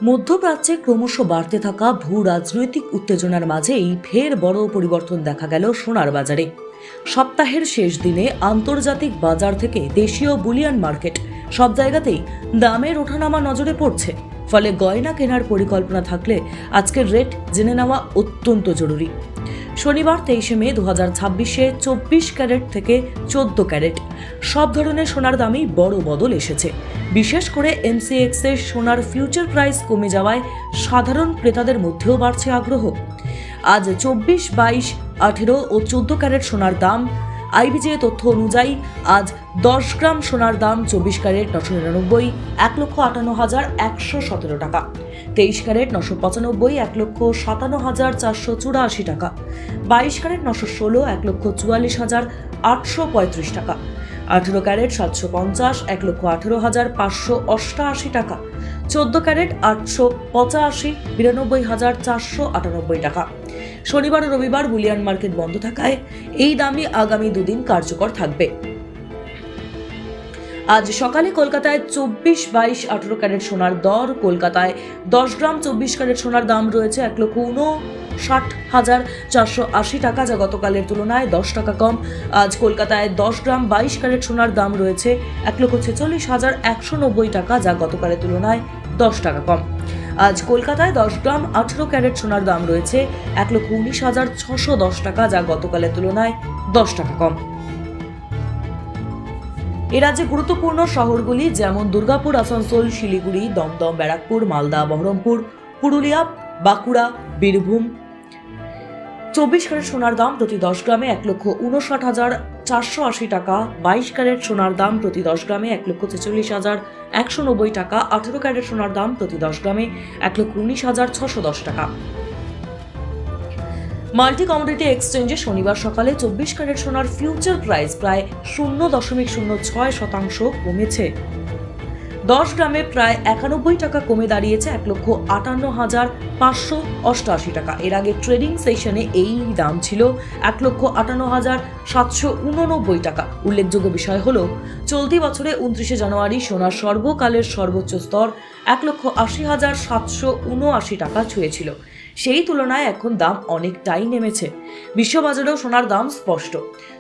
মধ্যপ্রাচ্যে ক্রমশ বাড়তে থাকা ভূ রাজনৈতিক উত্তেজনার মাঝেই ফের বড় পরিবর্তন দেখা গেল সোনার বাজারে। সপ্তাহের শেষ দিনে আন্তর্জাতিক বাজার থেকে দেশীয় বুলিয়ান মার্কেট সব জায়গাতেই দামের ওঠানামা নজরে পড়ছে। ফলে গয়না কেনার পরিকল্পনা থাকলে আজকের রেট জেনে নেওয়া অত্যন্ত জরুরি। শনিবার 23 মে 2026-এ 24 ক্যারেট থেকে 14 ক্যারেট সব ধরনের সোনার দামেই বড় বদল এসেছে। বিশেষ করে এমসিএক্সের সোনার ফিউচার প্রাইস কমে যাওয়ায় সাধারণ ক্রেতাদের মধ্যেও বাড়ছে আগ্রহ। আজ 24, 22, 18 ও 14 ক্যারেট সোনার দাম। আইবিজে তথ্য অনুযায়ী আজ 10 গ্রাম সোনার দাম 24 ক্যারেট 999, 1,58,117 টাকা। 23 ক্যারেট 995, 1,57,484 টাকা। 22 ক্যারেট 916, 1,44,835 টাকা। 18 ক্যারেট 750, 1,18,588 টাকা। 14 ক্যারেট 885, 92,498 টাকা। শনিবার ও রবিবার বুলিয়ান মার্কেট বন্ধ থাকায় এই দামই আগামী দুদিন কার্যকর থাকবে। আজ সকালে কলকাতায় 24, 22, 18 ক্যারেট সোনার দর। কলকাতায় 10 গ্রাম 24 ক্যারেট সোনার দাম রয়েছে 1,59,480 টাকা, যা গতকালের তুলনায় 10 টাকা কম। আজ কলকাতায় 10 গ্রাম 22 ক্যারেট সোনার দাম রয়েছে 1,46,190 টাকা, যা গতকালের তুলনায় 10 টাকা কম। আজ কলকাতায় 10 গ্রাম 18 ক্যারেট সোনার দাম রয়েছে 1,19,610 টাকা, যা গতকালের তুলনায় 10 টাকা কম। এ রাজ্যে গুরুত্বপূর্ণ শহরগুলি যেমন দুর্গাপুর, আসানসোল, শিলিগুড়ি, দমদম, ব্যারাকপুর, মালদা, বহরমপুর, পুরুলিয়া, বাঁকুড়া, বীরভূম। 24 ক্যারেট সোনার দাম প্রতি 10 গ্রামে 1,59,480 টাকা। 22 ক্যারেট সোনার দাম প্রতি 10 গ্রামে 1,46,190 টাকা। 18 ক্যারেট সোনার দাম প্রতি 10 গ্রামে 1,19,610 টাকা। মাল্টি কমোডিটি এক্সচেঞ্জে শনিবার সকালে 24 ক্যারেট সোনার ফিউচার প্রাইস প্রায় 0.06% কমেছে। 10 গ্রামে প্রায় 91 টাকা কমে দাঁড়িয়েছে 1,58,588 টাকা। এর আগে ট্রেডিং সেশনে এই দাম ছিল 1,58,789 টাকা। উল্লেখযোগ্য বিষয় হলো, চলতি বছরে 29 জানুয়ারি সোনার সর্বকালের সর্বোচ্চ স্তর 1,80,779 টাকা ছুঁয়েছিল। সেই তুলনায় এখন দাম অনেকটাই নেমেছে। বিশ্ববাজারেও সোনার দাম স্পষ্ট।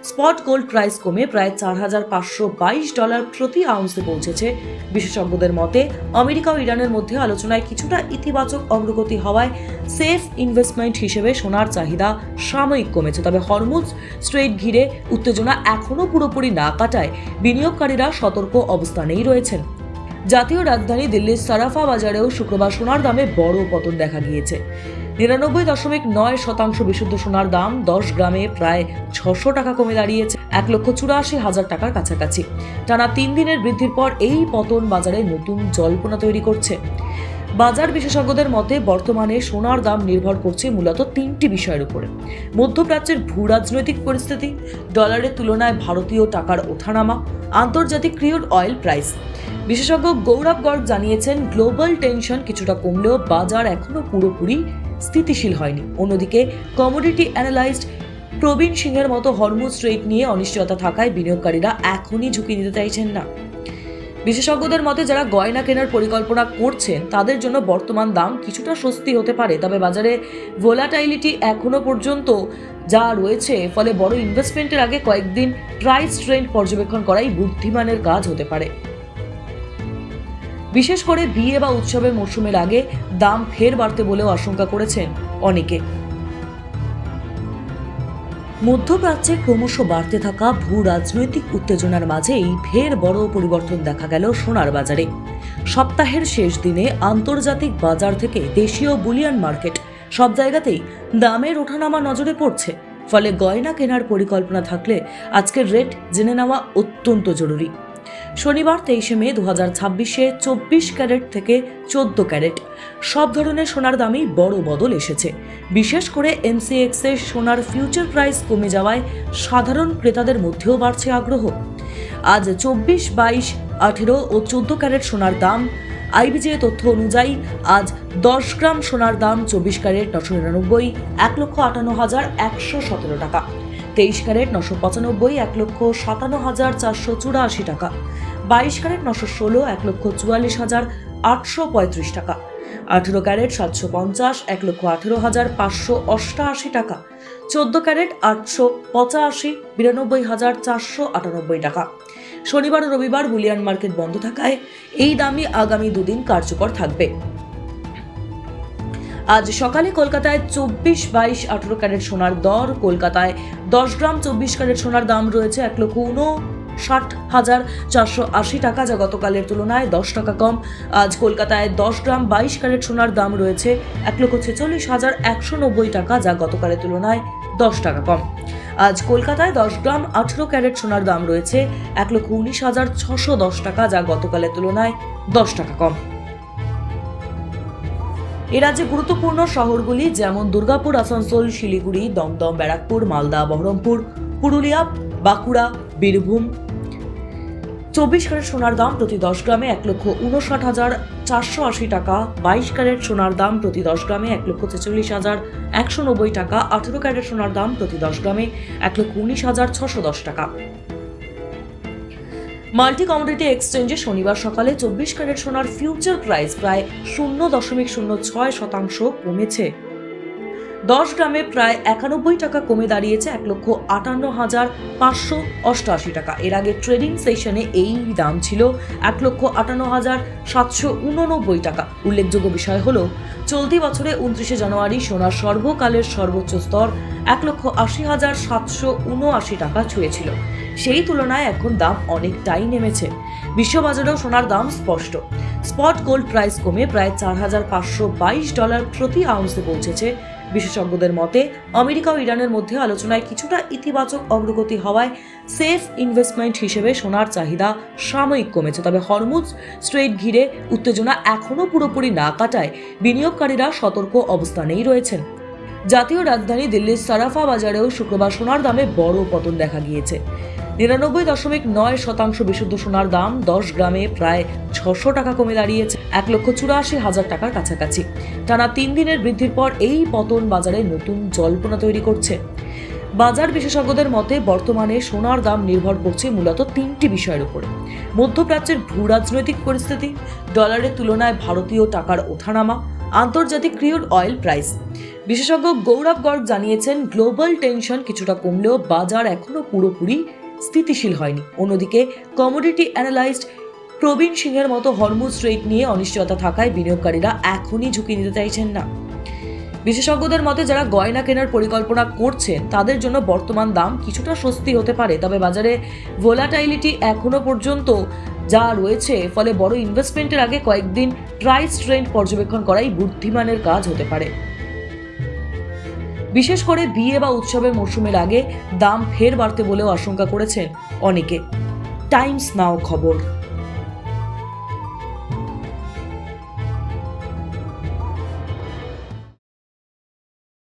স্পট গোল্ড প্রাইস কমে প্রায় $4,522 প্রতি আউন্সে পৌঁছেছে। বিশেষজ্ঞদের মতে আমেরিকা ও ইরানের মধ্যে আলোচনায় কিছুটা ইতিবাচক অগ্রগতি হওয়ায় সেফ ইনভেস্টমেন্ট হিসেবে সোনার চাহিদা সাময়িক কমেছে। তবে হরমুজ স্ট্রেইট ঘিরে উত্তেজনা এখনও পুরোপুরি না কাটায় বিনিয়োগকারীরা সতর্ক অবস্থানেই রয়েছেন। জাতীয় রাজধানী দিল্লির সারাফা বাজারেও শুক্রবার সোনার দামে বড় পতন দেখা গিয়েছে। 99.9% বিশুদ্ধ সোনার দাম 10 গ্রামে প্রায় 600 টাকা কমে দাঁড়িয়েছে 1,84,000 টাকার কাছাকাছি। টানা 3 দিনের বৃদ্ধির পর এই পতন বাজারে নতুন জল্পনা তৈরি করছে। বাজার বিশেষজ্ঞদের মতে বর্তমানে সোনার দাম নির্ভর করছে মূলত 3টি বিষয়ের উপরে: মধ্যপ্রাচ্যের ভূ রাজনৈতিক পরিস্থিতি, ডলারের তুলনায় ভারতীয় টাকার ওঠানামা, আন্তর্জাতিক ক্রুড অয়েল প্রাইস। বিশেষজ্ঞ গৌরব গর্গ জানিয়েছেন, গ্লোবাল টেনশন কিছুটা কমলেও বাজার এখনো পুরোপুরি স্থিতিশীল হয়নি। অন্যদিকে কমোডিটি অ্যানালাইস্ট প্রবীণ সিংহের মতো হরমুজ স্ট্রেইট নিয়ে অনিশ্চয়তা থাকায় বিনিয়োগকারীরা এখনই ঝুঁকি নিতে চাইছেন না। বিশেষজ্ঞদের মতে যারা গয়না কেনার পরিকল্পনা করছেন তাদের জন্য বর্তমান দাম কিছুটা স্বস্তি হতে পারে, তবে বাজারে ভোলাটাইলিটি এখনো পর্যন্ত যা রয়েছে, ফলে বড় ইনভেস্টমেন্টের আগে কয়েকদিন প্রাইস ট্রেন্ড পর্যবেক্ষণ করাই বুদ্ধিমানের কাজ হতে পারে। বিশেষ করে বিয়ে বা উৎসবের মরশুমের আগে দাম ফের বাড়তে বলেও আশঙ্কা করেছেন অনেকে। মধ্যপ্রাচ্যে ক্রমশ বাড়তে থাকা ভূ রাজনৈতিক উত্তেজনার মাঝেই ফের বড় পরিবর্তন দেখা গেল সোনার বাজারে। সপ্তাহের শেষ দিনে আন্তর্জাতিক বাজার থেকে দেশীয় বুলিয়ান মার্কেট সব জায়গাতেই দামের ওঠানামা নজরে পড়ছে। ফলে গয়না কেনার পরিকল্পনা থাকলে আজকের রেট জেনে নেওয়া অত্যন্ত জরুরি। শনিবার 23 মে 2026-এ 24 ক্যারেট থেকে 14 ক্যারেট সব ধরনের সোনার দামেই বড় বদল এসেছে। বিশেষ করে এমসিএক্সের সোনার ফিউচার প্রাইস কমে যাওয়ায় সাধারণ ক্রেতাদের মধ্যেও বাড়ছে আগ্রহ। আজ 24, 22, 18 ও 14 ক্যারেট সোনার দাম। আইবিজে তথ্য অনুযায়ী আজ 10 গ্রাম সোনার দাম 24 ক্যারেট 999, 1,58,117 টাকা। 23 ক্যারেট 995, 1,57,484 টাকা। 22 ক্যারেট 916, 1,44,835 টাকা। 18 ক্যারেট 750, 1,18,588 টাকা। 14 ক্যারেট 885, 92,498 টাকা। শনিবার ও রবিবার বুলিয়ান মার্কেট বন্ধ থাকায় এই দামই আগামী দুদিন কার্যকর থাকবে। আজ সকালে কলকাতায় 24, 22, 18 ক্যারেট সোনার দর। কলকাতায় 10 গ্রাম 24 ক্যারেট সোনার দাম রয়েছে 1,59,480 টাকা, যা গতকালের তুলনায় 10 টাকা কম। আজ কলকাতায় 10 গ্রাম 22 ক্যারেট সোনার দাম রয়েছে 1,46,190 টাকা, যা গতকালের তুলনায় 10 টাকা কম। আজ কলকাতায় 10 গ্রাম 18 ক্যারেট সোনার দাম রয়েছে 1,19,610 টাকা, যা গতকালের তুলনায় 10 টাকা কম। এ রাজ্যে গুরুত্বপূর্ণ শহরগুলি যেমন দুর্গাপুর, আসানসোল, শিলিগুড়ি, দমদম, ব্যারাকপুর, মালদা, বহরমপুর, পুরুলিয়া, বাঁকুড়া, বীরভূম। 24 ক্যারেট সোনার দাম প্রতি 10 গ্রামে 1,59,480 টাকা। 22 ক্যারেট সোনার দাম প্রতি 10 গ্রামে 1,46,190 টাকা। 18 ক্যারেট সোনার দাম প্রতি 10 গ্রামে 1,19,610 টাকা। মাল্টি কমোডিটি এক্সচেঞ্জে শনিবার সকালে 24 ক্যারেট সোনার ফিউচার প্রাইস প্রায় 0.06% কমেছে। 10 গ্রামে প্রায় 91 টাকা কমে দাঁড়িয়েছে 1,58,588 টাকা। এর আগে ট্রেডিং সেশনে এই দাম ছিল 1,58,789 টাকা। উল্লেখযোগ্য বিষয় হলো, চলতি বছরে 29 জানুয়ারি সোনার সর্বকালের সর্বোচ্চ স্তর 1,80,779 টাকা ছুঁয়েছিল। সেই তুলনায় এখন দাম অনেকটাই নেমেছে। বিশ্ববাজারেও সোনার দাম স্পষ্ট। স্পট গোল্ড প্রাইস কমে প্রায় $4,522 প্রতি আউন্সে পৌঁছেছে। বিশেষজ্ঞদের মতে আমেরিকা ও ইরানের মধ্যে আলোচনায় কিছুটা ইতিবাচক অগ্রগতি হওয়ায় সেফ ইনভেস্টমেন্ট হিসেবে সোনার চাহিদা সাময়িক কমেছে। তবে হরমুজ স্ট্রেইট ঘিরে উত্তেজনা এখনও পুরোপুরি না কাটায় বিনিয়োগকারীরা সতর্ক অবস্থানেই রয়েছেন। জাতীয় রাজধানী দিল্লির সারাফা বাজারেও শুক্রবার সোনার দামে বড় পতন দেখা গিয়েছে। 99.9% বিশুদ্ধ সোনার দাম 10 গ্রামে প্রায় 600 টাকা কমে দাঁড়িয়েছে 1,84,000 টাকার কাছাকাছি। টানা 3 দিনের বৃদ্ধির পর এই পতন বাজারে নতুন জল্পনা তৈরি করছে। বাজার বিশেষজ্ঞদের মতে বর্তমানে সোনার দাম নির্ভর করছে মূলত 3টি বিষয়ের উপর: মধ্যপ্রাচ্যের ভূ রাজনৈতিক পরিস্থিতি, ডলারের তুলনায় ভারতীয় টাকার ওঠানামা, আন্তর্জাতিক ক্রুড অয়েল প্রাইস। বিশেষজ্ঞ গৌরব গর্গ জানিয়েছেন, গ্লোবাল টেনশন কিছুটা কমলেও বাজার এখনো পুরোপুরি স্থিতিশীল হয়নি। অন্যদিকে কমোডিটি অ্যানালাইস্ট প্রবীণ সিংহের মতো হরমুজ স্ট্রেইট নিয়ে অনিশ্চয়তা থাকায় বিনিয়োগকারীরা এখনই ঝুঁকি নিতে চাইছেন না। বিশেষজ্ঞদের মতে যারা গয়না কেনার পরিকল্পনা করছেন তাদের জন্য বর্তমান দাম কিছুটা স্বস্তি হতে পারে। তবে বাজারে ভোলাটাইলিটি এখনো পর্যন্ত যা রয়েছে, ফলে বড় ইনভেস্টমেন্টের আগে কয়েকদিন প্রাইস ট্রেন্ড পর্যবেক্ষণ করাই বুদ্ধিমানের কাজ হতে পারে। বিশেষ করে বিয়ে বা উৎসবের মরশুমের আগে দাম ফের বাড়তে বলেও আশঙ্কা করেছেন অনেকে। টাইমস নাও খবর।